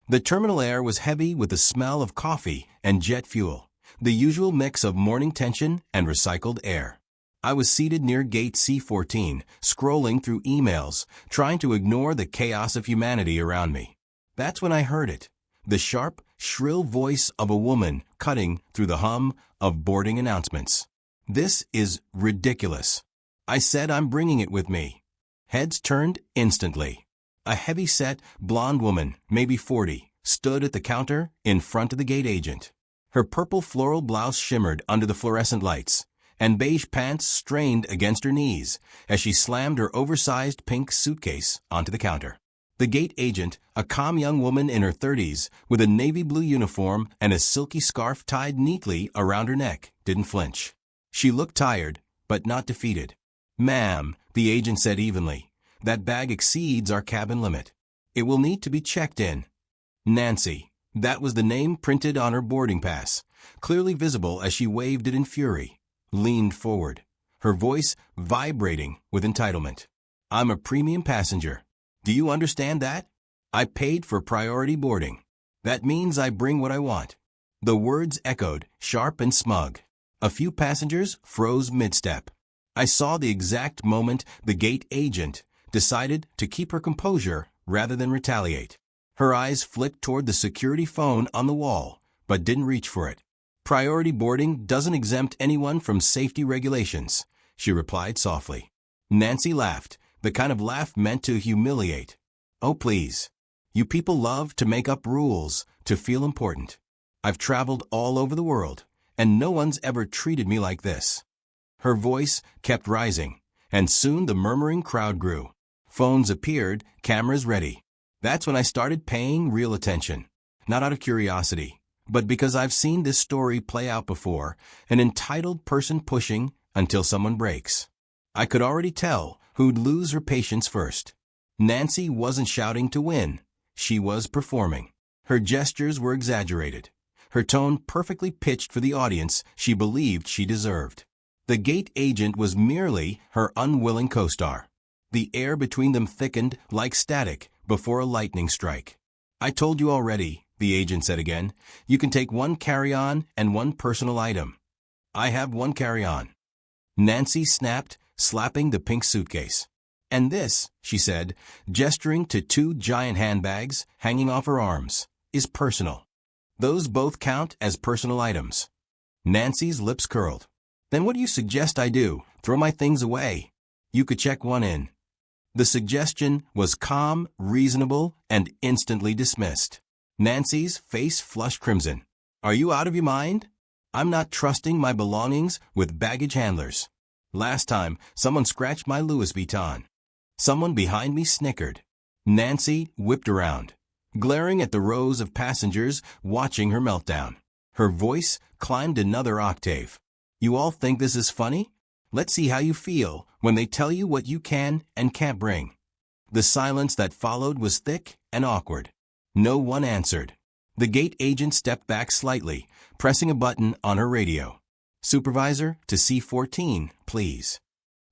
The terminal air was heavy with the smell of coffee and jet fuel, the usual mix of morning tension and recycled air. I was seated near gate C14, scrolling through emails, trying to ignore the chaos of humanity around me. That's when I heard it, the sharp, shrill voice of a woman cutting through the hum of boarding announcements. "This is ridiculous." I said, "I'm bringing it with me." Heads turned instantly. A heavy-set, blonde woman, maybe 40, stood at the counter in front of the gate agent. Her purple floral blouse shimmered under the fluorescent lights, and beige pants strained against her knees as she slammed her oversized pink suitcase onto the counter. The gate agent, a calm young woman in her 30s with a navy blue uniform and a silky scarf tied neatly around her neck, didn't flinch. She looked tired, but not defeated. "Ma'am," the agent said evenly, "that bag exceeds our cabin limit. It will need to be checked in." Nancy, that was the name printed on her boarding pass, clearly visible as she waved it in fury, leaned forward, her voice vibrating with entitlement. "I'm a premium passenger. Do you understand that? I paid for priority boarding. That means I bring what I want." The words echoed, sharp and smug. A few passengers froze mid-step. I saw the exact moment the gate agent decided to keep her composure rather than retaliate. Her eyes flicked toward the security phone on the wall, but didn't reach for it. "Priority boarding doesn't exempt anyone from safety regulations," she replied softly. Nancy laughed, the kind of laugh meant to humiliate. "Oh, please. You people love to make up rules to feel important. I've traveled all over the world, and no one's ever treated me like this." Her voice kept rising, and soon the murmuring crowd grew. Phones appeared, cameras ready. That's when I started paying real attention. Not out of curiosity, but because I've seen this story play out before, an entitled person pushing until someone breaks. I could already tell who'd lose her patience first. Nancy wasn't shouting to win. She was performing. Her gestures were exaggerated, her tone perfectly pitched for the audience she believed she deserved. The gate agent was merely her unwilling co-star. The air between them thickened like static before a lightning strike. "I told you already," the agent said again. "You can take one carry-on and one personal item." "I have one carry-on." Nancy snapped, slapping the pink suitcase. "And this," she said, gesturing to two giant handbags hanging off her arms, "is personal. Those both count as personal items." Nancy's lips curled. "Then what do you suggest I do? Throw my things away? You could check one in." The suggestion was calm, reasonable, and instantly dismissed. Nancy's face flushed crimson. "Are you out of your mind? I'm not trusting my belongings with baggage handlers. Last time, someone scratched my Louis Vuitton." Someone behind me snickered. Nancy whipped around, glaring at the rows of passengers watching her meltdown. Her voice climbed another octave. "You all think this is funny? Let's see how you feel when they tell you what you can and can't bring." The silence that followed was thick and awkward. No one answered. The gate agent stepped back slightly, pressing a button on her radio. "Supervisor, to C14, please."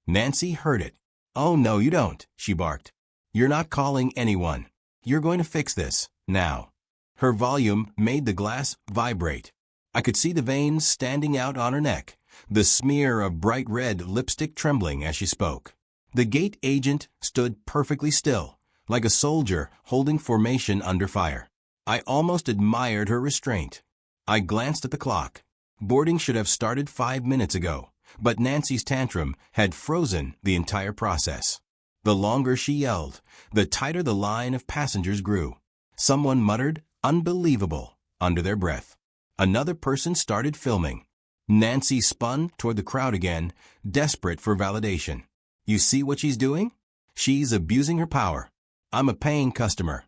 Nancy heard it. "Oh, no, you don't," she barked. "You're not calling anyone. You're going to fix this, now." Her volume made the glass vibrate. I could see the veins standing out on her neck, the smear of bright red lipstick trembling as she spoke. The gate agent stood perfectly still, like a soldier holding formation under fire. I almost admired her restraint. I glanced at the clock. Boarding should have started 5 minutes ago, but Nancy's tantrum had frozen the entire process. The longer she yelled, the tighter the line of passengers grew. Someone muttered, "Unbelievable," under their breath. Another person started filming. Nancy spun toward the crowd again, desperate for validation. "You see what she's doing? She's abusing her power. I'm a paying customer."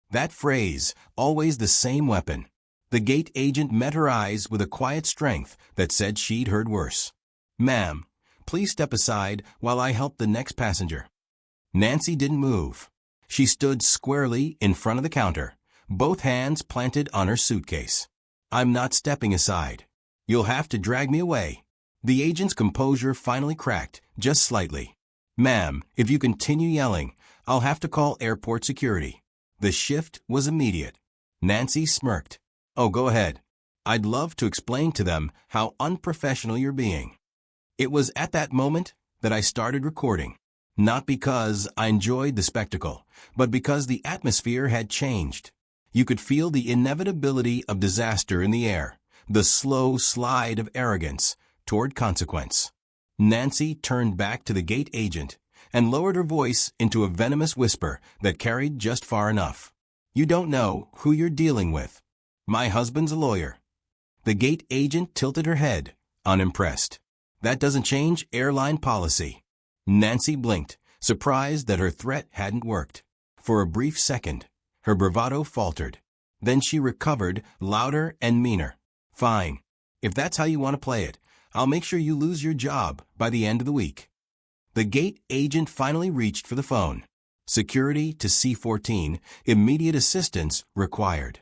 That phrase, always the same weapon. The gate agent met her eyes with a quiet strength that said she'd heard worse. "Ma'am, please step aside while I help the next passenger." Nancy didn't move. She stood squarely in front of the counter, both hands planted on her suitcase. "I'm not stepping aside. You'll have to drag me away." The agent's composure finally cracked, just slightly. "Ma'am, if you continue yelling, I'll have to call airport security." The shift was immediate. Nancy smirked. Oh, go ahead. I'd love to explain to them how unprofessional you're being. It was at that moment that I started recording. Not because I enjoyed the spectacle, but because the atmosphere had changed. You could feel the inevitability of disaster in the air, the slow slide of arrogance toward consequence. Nancy turned back to the gate agent and lowered her voice into a venomous whisper that carried just far enough. You don't know who you're dealing with. My husband's a lawyer. The gate agent tilted her head, unimpressed. That doesn't change airline policy. Nancy blinked, surprised that her threat hadn't worked. For a brief second, her bravado faltered. Then she recovered, louder and meaner. Fine. If that's how you want to play it, I'll make sure you lose your job by the end of the week. The gate agent finally reached for the phone. Security to C-14, immediate assistance required.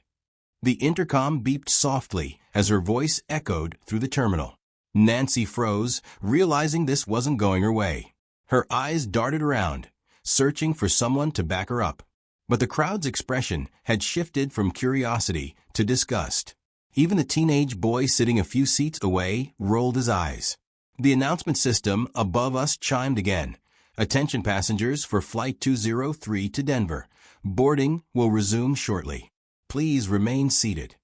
The intercom beeped softly as her voice echoed through the terminal. Nancy froze, realizing this wasn't going her way. Her eyes darted around, searching for someone to back her up. But the crowd's expression had shifted from curiosity to disgust. Even the teenage boy sitting a few seats away rolled his eyes. The announcement system above us chimed again. Attention passengers for Flight 203 to Denver. Boarding will resume shortly. Please remain seated.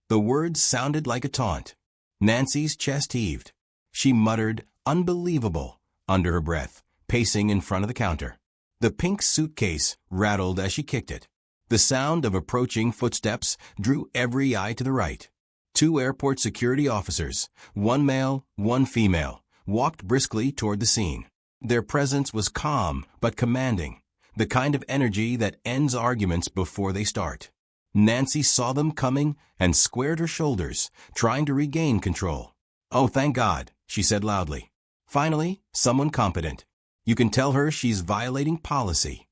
The words sounded like a taunt. Nancy's chest heaved. She muttered, "Unbelievable," under her breath, pacing in front of the counter. The pink suitcase rattled as she kicked it. The sound of approaching footsteps drew every eye to the right. 2 airport security officers, 1 male, 1 female, walked briskly toward the scene. Their presence was calm but commanding, the kind of energy that ends arguments before they start. Nancy saw them coming and squared her shoulders, trying to regain control. "Oh, thank God," she said loudly. "Finally, someone competent. You can tell her she's violating policy."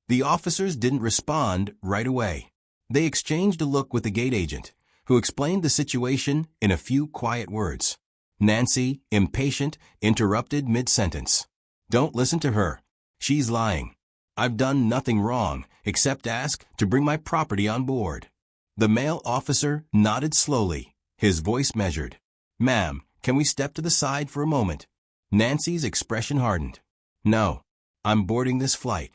The officers didn't respond right away. They exchanged a look with the gate agent, who explained the situation in a few quiet words. Nancy, impatient, interrupted mid-sentence. "Don't listen to her. She's lying. I've done nothing wrong except ask to bring my property on board." The male officer nodded slowly, his voice measured. "Ma'am, can we step to the side for a moment?" Nancy's expression hardened. "No, I'm boarding this flight."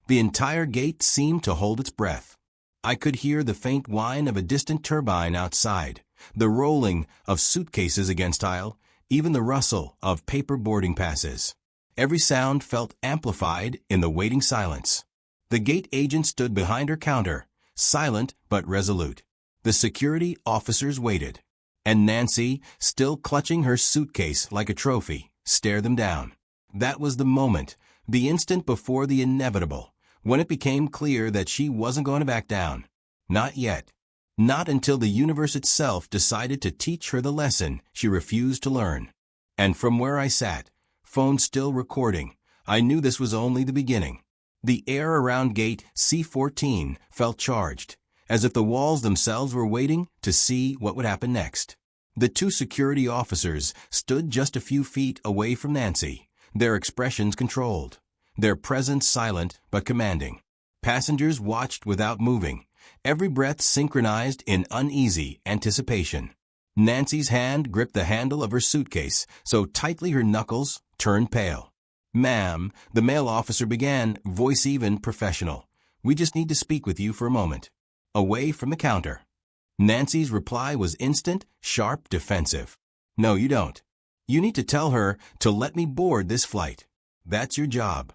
The entire gate seemed to hold its breath. I could hear the faint whine of a distant turbine outside, the rolling of suitcases against aisle, even the rustle of paper boarding passes. Every sound felt amplified in the waiting silence. The gate agent stood behind her counter, silent but resolute. The security officers waited, and Nancy, still clutching her suitcase like a trophy, stared them down. That was the moment, the instant before the inevitable, when it became clear that she wasn't going to back down. Not yet. Not until the universe itself decided to teach her the lesson she refused to learn. And from where I sat, phone still recording, I knew this was only the beginning. The air around gate C-14 felt charged, as if the walls themselves were waiting to see what would happen next. The 2 security officers stood just a few feet away from Nancy, their expressions controlled, their presence silent but commanding. Passengers watched without moving, every breath synchronized in uneasy anticipation. Nancy's hand gripped the handle of her suitcase so tightly her knuckles turned pale. "Ma'am," the male officer began, voice even professional. "We just need to speak with you for a moment." Away from the counter. Nancy's reply was instant, sharp, defensive. "No, you don't. You need to tell her to let me board this flight. That's your job."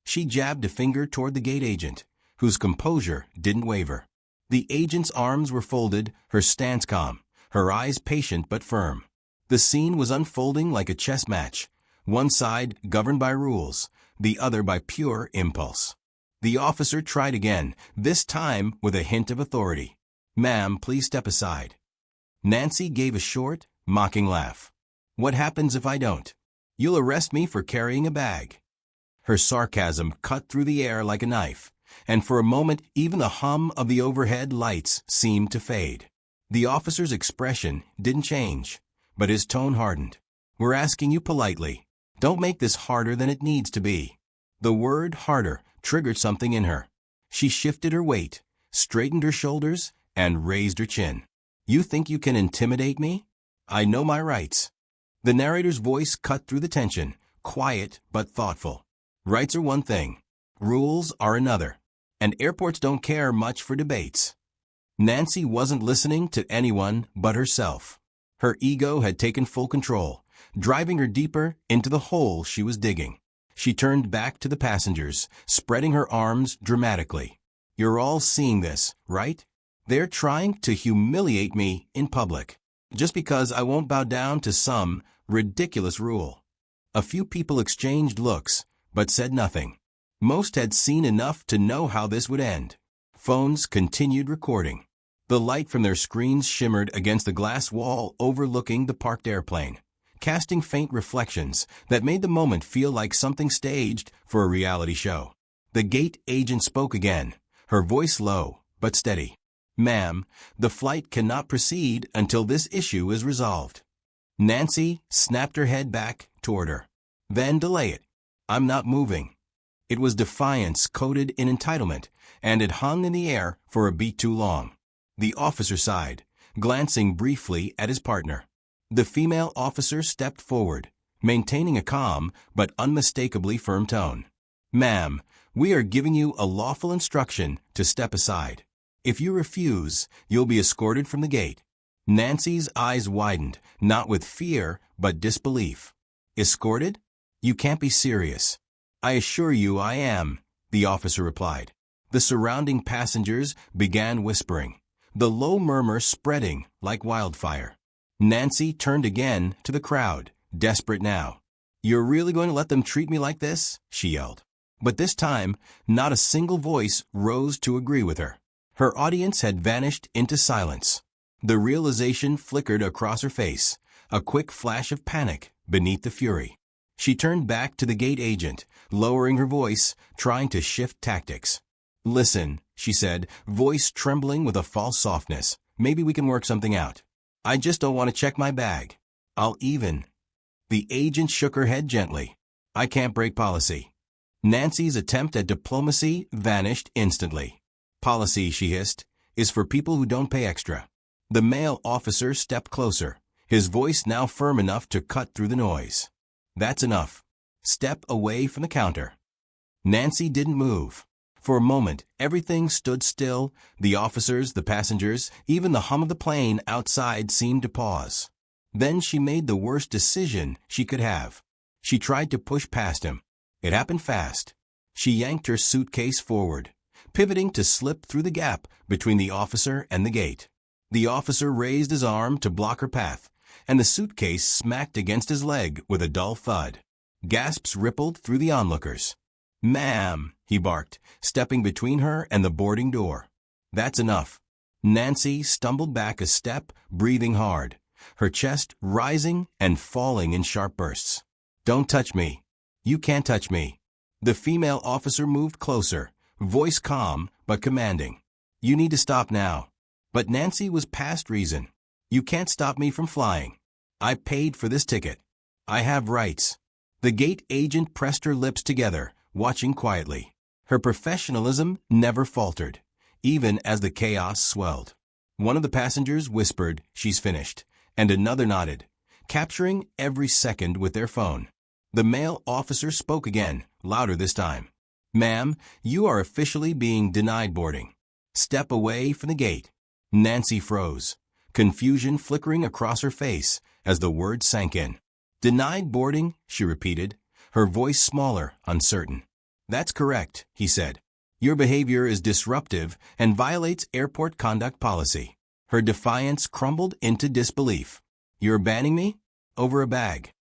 She jabbed a finger toward the gate agent, whose composure didn't waver. The agent's arms were folded, her stance calm, her eyes patient but firm. The scene was unfolding like a chess match, one side governed by rules, the other by pure impulse. The officer tried again, this time with a hint of authority. "Ma'am, please step aside." Nancy gave a short, mocking laugh. "What happens if I don't? You'll arrest me for carrying a bag." Her sarcasm cut through the air like a knife, and for a moment even the hum of the overhead lights seemed to fade. The officer's expression didn't change, but his tone hardened. "We're asking you politely. Don't make this harder than it needs to be." The word harder triggered something in her. She shifted her weight, straightened her shoulders, and raised her chin. You think you can intimidate me? I know my rights. The narrator's voice cut through the tension, quiet but thoughtful. Rights are one thing. Rules are another. And airports don't care much for debates. Nancy wasn't listening to anyone but herself. Her ego had taken full control, driving her deeper into the hole she was digging. She turned back to the passengers, spreading her arms dramatically. You're all seeing this, right? They're trying to humiliate me in public, just because I won't bow down to some ridiculous rule. A few people exchanged looks, but said nothing. Most had seen enough to know how this would end. Phones continued recording. The light from their screens shimmered against the glass wall overlooking the parked airplane, casting faint reflections that made the moment feel like something staged for a reality show. The gate agent spoke again, her voice low but steady. Ma'am, the flight cannot proceed until this issue is resolved. Nancy snapped her head back toward her. Then delay it. I'm not moving. It was defiance coded in entitlement, and it hung in the air for a beat too long. The officer sighed, glancing briefly at his partner. The female officer stepped forward, maintaining a calm but unmistakably firm tone. Ma'am, we are giving you a lawful instruction to step aside. If you refuse, you'll be escorted from the gate. Nancy's eyes widened, not with fear, but disbelief. Escorted? You can't be serious. I assure you I am, the officer replied. The surrounding passengers began whispering, the low murmur spreading like wildfire. Nancy turned again to the crowd, desperate now. You're really going to let them treat me like this? She yelled. But this time, not a single voice rose to agree with her. Her audience had vanished into silence. The realization flickered across her face, a quick flash of panic beneath the fury. She turned back to the gate agent, lowering her voice, trying to shift tactics. Listen, she said, voice trembling with a false softness. Maybe we can work something out. I just don't want to check my bag. I'll even. The agent shook her head gently. I can't break policy. Nancy's attempt at diplomacy vanished instantly. Policy, she hissed, is for people who don't pay extra. The male officer stepped closer, his voice now firm enough to cut through the noise. That's enough. Step away from the counter. Nancy didn't move. For a moment, everything stood still. The officers, the passengers, even the hum of the plane outside seemed to pause. Then she made the worst decision she could have. She tried to push past him. It happened fast. She yanked her suitcase forward, pivoting to slip through the gap between the officer and the gate. The officer raised his arm to block her path, and the suitcase smacked against his leg with a dull thud. Gasps rippled through the onlookers. Ma'am, he barked, stepping between her and the boarding door. That's enough. Nancy stumbled back a step, breathing hard, her chest rising and falling in sharp bursts. Don't touch me. You can't touch me. The female officer moved closer, voice calm but commanding. You need to stop now. But Nancy was past reason. You can't stop me from flying. I paid for this ticket. I have rights. The gate agent pressed her lips together, watching quietly. Her professionalism never faltered, even as the chaos swelled. One of the passengers whispered, "She's finished," and another nodded, capturing every second with their phone. The male officer spoke again, louder this time. Ma'am, you are officially being denied boarding. Step away from the gate. Nancy froze, confusion flickering across her face as the words sank in. Denied boarding, she repeated, her voice smaller, uncertain. That's correct, he said. Your behavior is disruptive and violates airport conduct policy. Her defiance crumbled into disbelief. You're banning me? Over a bag.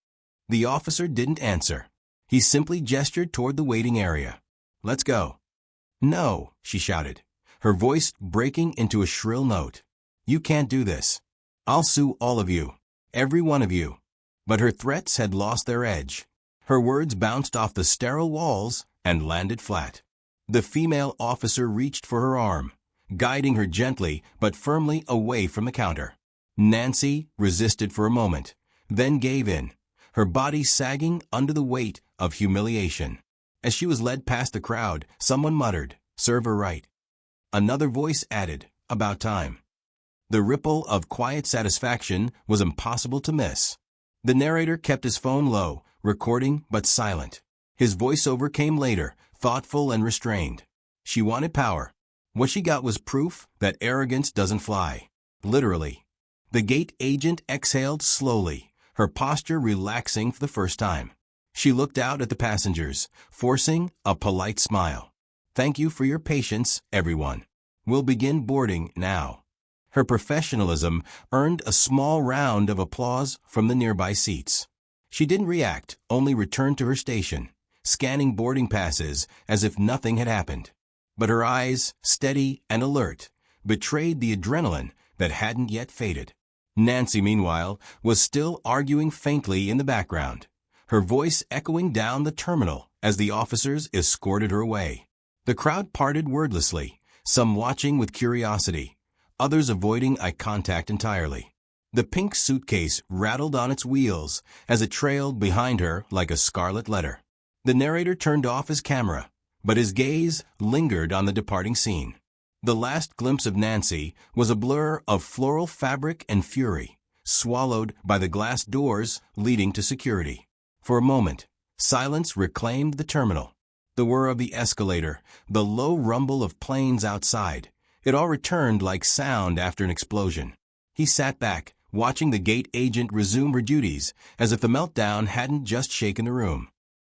The officer didn't answer. He simply gestured toward the waiting area. Let's go. No, she shouted, her voice breaking into a shrill note. You can't do this. I'll sue all of you. Every one of you. But her threats had lost their edge. Her words bounced off the sterile walls and landed flat. The female officer reached for her arm, guiding her gently but firmly away from the counter. Nancy resisted for a moment, then gave in, her body sagging under the weight of humiliation. As she was led past the crowd, someone muttered, "Serve her right." Another voice added, "About time." The ripple of quiet satisfaction was impossible to miss. The narrator kept his phone low, recording but silent. His voiceover came later, thoughtful and restrained. She wanted power. What she got was proof that arrogance doesn't fly. Literally. The gate agent exhaled slowly, her posture relaxing for the first time. She looked out at the passengers, forcing a polite smile. "Thank you for your patience, everyone. We'll begin boarding now." Her professionalism earned a small round of applause from the nearby seats. She didn't react, only returned to her station, scanning boarding passes as if nothing had happened. But her eyes, steady and alert, betrayed the adrenaline that hadn't yet faded. Nancy, meanwhile, was still arguing faintly in the background, her voice echoing down the terminal as the officers escorted her away. The crowd parted wordlessly, some watching with curiosity, others avoiding eye contact entirely. The pink suitcase rattled on its wheels as it trailed behind her like a scarlet letter. The narrator turned off his camera, but his gaze lingered on the departing scene. The last glimpse of Nancy was a blur of floral fabric and fury, swallowed by the glass doors leading to security. For a moment, silence reclaimed the terminal. The whir of the escalator, the low rumble of planes outside, it all returned like sound after an explosion. He sat back, watching the gate agent resume her duties, as if the meltdown hadn't just shaken the room.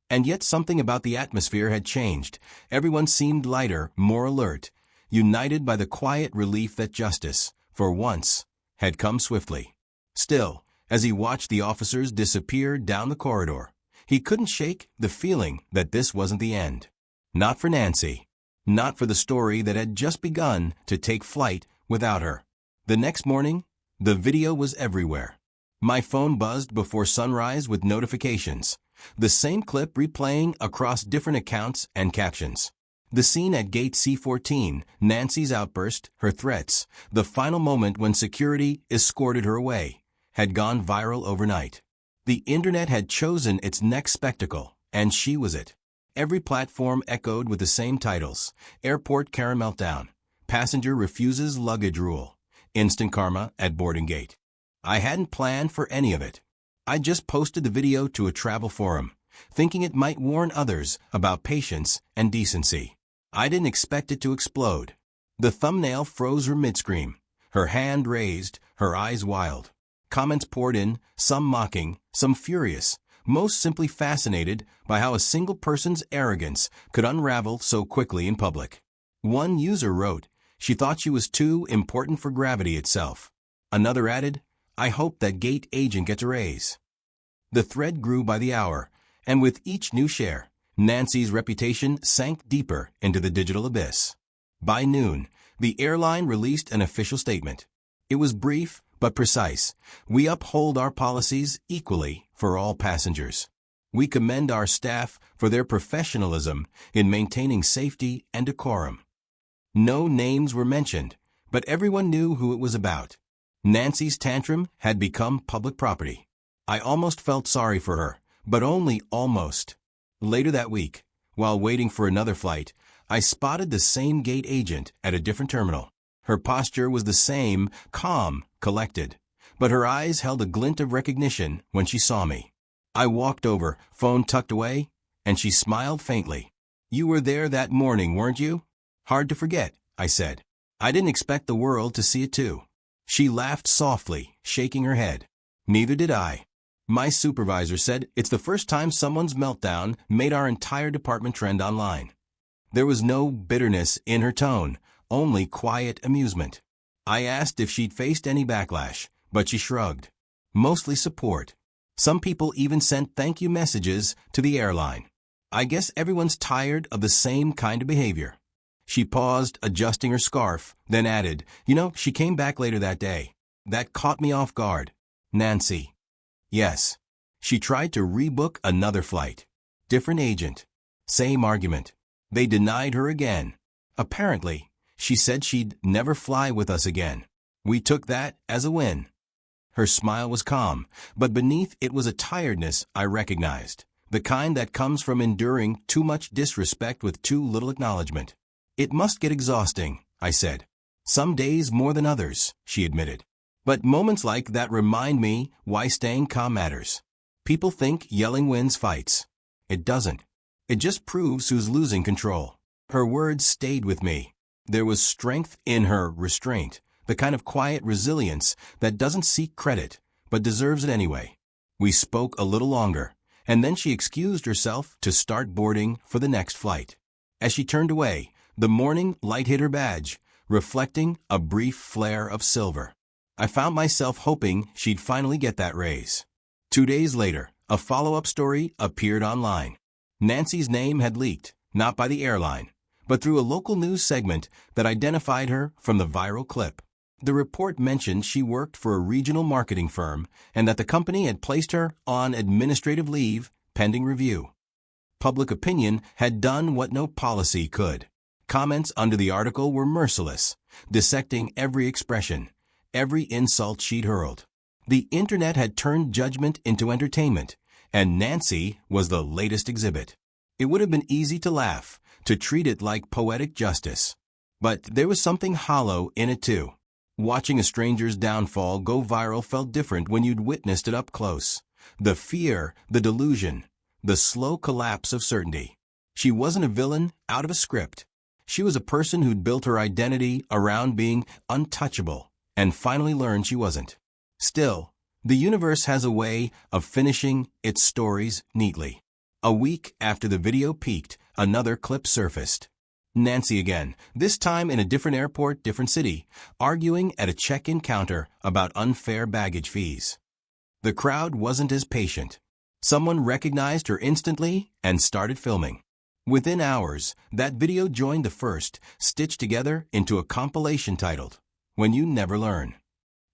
And yet something about the atmosphere had changed. Everyone seemed lighter, more alert, united by the quiet relief that justice, for once, had come swiftly. Still, as he watched the officers disappear down the corridor, he couldn't shake the feeling that this wasn't the end. Not for Nancy. Not for the story that had just begun to take flight without her. The next morning, the video was everywhere. My phone buzzed before sunrise with notifications, the same clip replaying across different accounts and captions. The scene at Gate C14, Nancy's outburst, her threats, the final moment when security escorted her away, had gone viral overnight. The internet had chosen its next spectacle, and she was it. Every platform echoed with the same titles: Airport Karen Meltdown, Passenger Refuses Luggage Rule, Instant Karma at Boarding Gate. I hadn't planned for any of it. I just posted the video to a travel forum, thinking it might warn others about patience and decency. I didn't expect it to explode. The thumbnail froze her mid-scream, her hand raised, her eyes wild. Comments poured in, some mocking, some furious, most simply fascinated by how a single person's arrogance could unravel so quickly in public. One user wrote, "She thought she was too important for gravity itself." Another added, "I hope that gate agent gets a raise." The thread grew by the hour, and with each new share, Nancy's reputation sank deeper into the digital abyss. By noon, the airline released an official statement. It was brief but precise. "We uphold our policies equally for all passengers. We commend our staff for their professionalism in maintaining safety and decorum." No names were mentioned, but everyone knew who it was about. Nancy's tantrum had become public property. I almost felt sorry for her, but only almost. Later that week, while waiting for another flight, I spotted the same gate agent at a different terminal. Her posture was the same, calm, collected, but her eyes held a glint of recognition when she saw me. I walked over, phone tucked away, and she smiled faintly. "You were there that morning, weren't you?" "Hard to forget," I said. "I didn't expect the world to see it too." She laughed softly, shaking her head. "Neither did I. My supervisor said it's the first time someone's meltdown made our entire department trend online." There was no bitterness in her tone, only quiet amusement. I asked if she'd faced any backlash, but she shrugged. Mostly support. Some people even sent thank you messages to the airline. I guess everyone's tired of the same kind of behavior. She paused, adjusting her scarf, then added, "She came back later that day. That caught me off guard." Nancy. Yes. She tried to rebook another flight. Different agent. Same argument. They denied her again. Apparently, she said she'd never fly with us again. We took that as a win. Her smile was calm, but beneath it was a tiredness I recognized, the kind that comes from enduring too much disrespect with too little acknowledgement. "It must get exhausting," I said. Some days more than others, she admitted. But moments like that remind me why staying calm matters. People think yelling wins fights. It doesn't. It just proves who's losing control. Her words stayed with me. There was strength in her restraint, the kind of quiet resilience that doesn't seek credit, but deserves it anyway. We spoke a little longer, and then she excused herself to start boarding for the next flight. As she turned away, the morning light hit her badge, reflecting a brief flare of silver. I found myself hoping she'd finally get that raise. 2 days later, a follow-up story appeared online. Nancy's name had leaked, not by the airline, but through a local news segment that identified her from the viral clip. The report mentioned she worked for a regional marketing firm and that the company had placed her on administrative leave pending review. Public opinion had done what no policy could. Comments under the article were merciless, dissecting every expression, every insult she'd hurled. The internet had turned judgment into entertainment, and Nancy was the latest exhibit. It would have been easy to laugh, to treat it like poetic justice. But there was something hollow in it too. Watching a stranger's downfall go viral felt different when you'd witnessed it up close. The fear, the delusion, the slow collapse of certainty. She wasn't a villain out of a script. She was a person who'd built her identity around being untouchable, and finally learned she wasn't. Still, the universe has a way of finishing its stories neatly. A week after the video peaked, another clip surfaced. Nancy again, this time in a different airport, different city, arguing at a check-in counter about unfair baggage fees. The crowd wasn't as patient. Someone recognized her instantly and started filming. Within hours, that video joined the first, stitched together into a compilation titled, "When You Never Learn."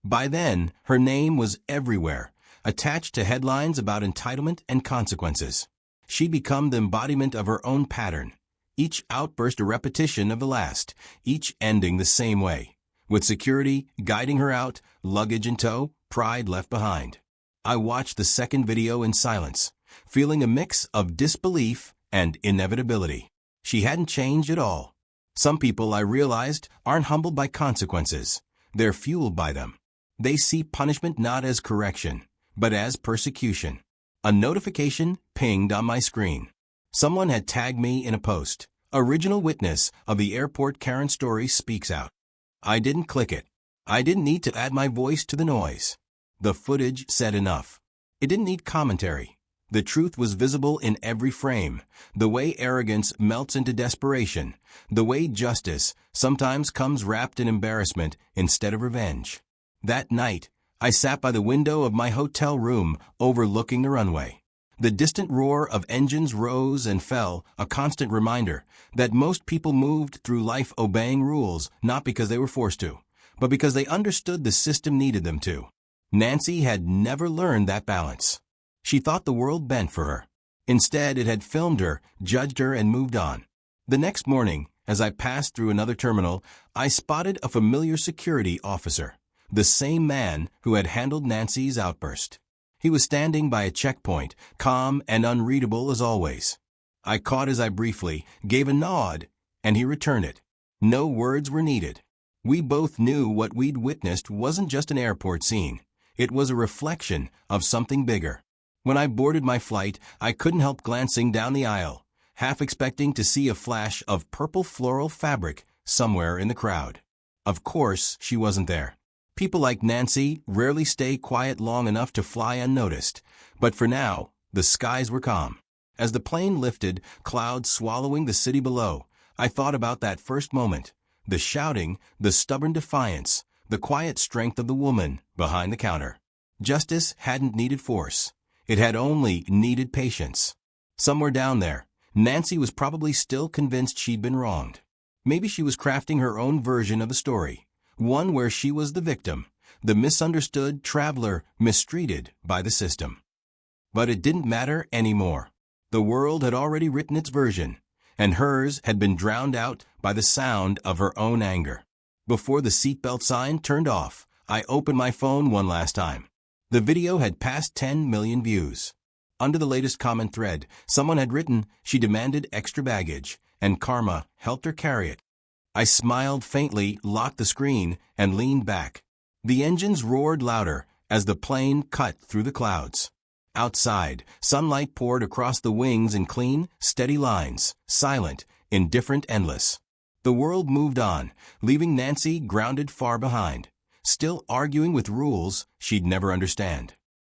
By then, her name was everywhere, attached to headlines about entitlement and consequences. She'd become the embodiment of her own pattern, each outburst a repetition of the last, each ending the same way, with security guiding her out, luggage in tow, pride left behind. I watched the second video in silence, feeling a mix of disbelief and inevitability. She hadn't changed at all. Some people, I realized, aren't humbled by consequences. They're fueled by them. They see punishment not as correction, but as persecution. A notification pinged on my screen. Someone had tagged me in a post. Original witness of the airport Karen story speaks out. I didn't click it. I didn't need to add my voice to the noise. The footage said enough. It didn't need commentary. The truth was visible in every frame. The way arrogance melts into desperation. The way justice sometimes comes wrapped in embarrassment instead of revenge. That night, I sat by the window of my hotel room overlooking the runway. The distant roar of engines rose and fell, a constant reminder that most people moved through life obeying rules not because they were forced to, but because they understood the system needed them to. Nancy had never learned that balance. She thought the world bent for her. Instead, it had filmed her, judged her, and moved on. The next morning, as I passed through another terminal, I spotted a familiar security officer. The same man who had handled Nancy's outburst. He was standing by a checkpoint, calm and unreadable as always. I caught his eye briefly, gave a nod, and he returned it. No words were needed. We both knew what we'd witnessed wasn't just an airport scene. It was a reflection of something bigger. When I boarded my flight, I couldn't help glancing down the aisle, half expecting to see a flash of purple floral fabric somewhere in the crowd. Of course, she wasn't there. People like Nancy rarely stay quiet long enough to fly unnoticed, but for now, the skies were calm. As the plane lifted, clouds swallowing the city below, I thought about that first moment, the shouting, the stubborn defiance, the quiet strength of the woman behind the counter. Justice hadn't needed force. It had only needed patience. Somewhere down there, Nancy was probably still convinced she'd been wronged. Maybe she was crafting her own version of the story. One where she was the victim, the misunderstood traveler mistreated by the system. But it didn't matter anymore. The world had already written its version, and hers had been drowned out by the sound of her own anger. Before the seatbelt sign turned off, I opened my phone one last time. The video had passed 10 million views. Under the latest comment thread, someone had written she demanded extra baggage, and karma helped her carry it. I smiled faintly, locked the screen, and leaned back. The engines roared louder as the plane cut through the clouds. Outside, sunlight poured across the wings in clean, steady lines, silent, indifferent, endless. The world moved on, leaving Nancy grounded far behind, still arguing with rules she'd never understand.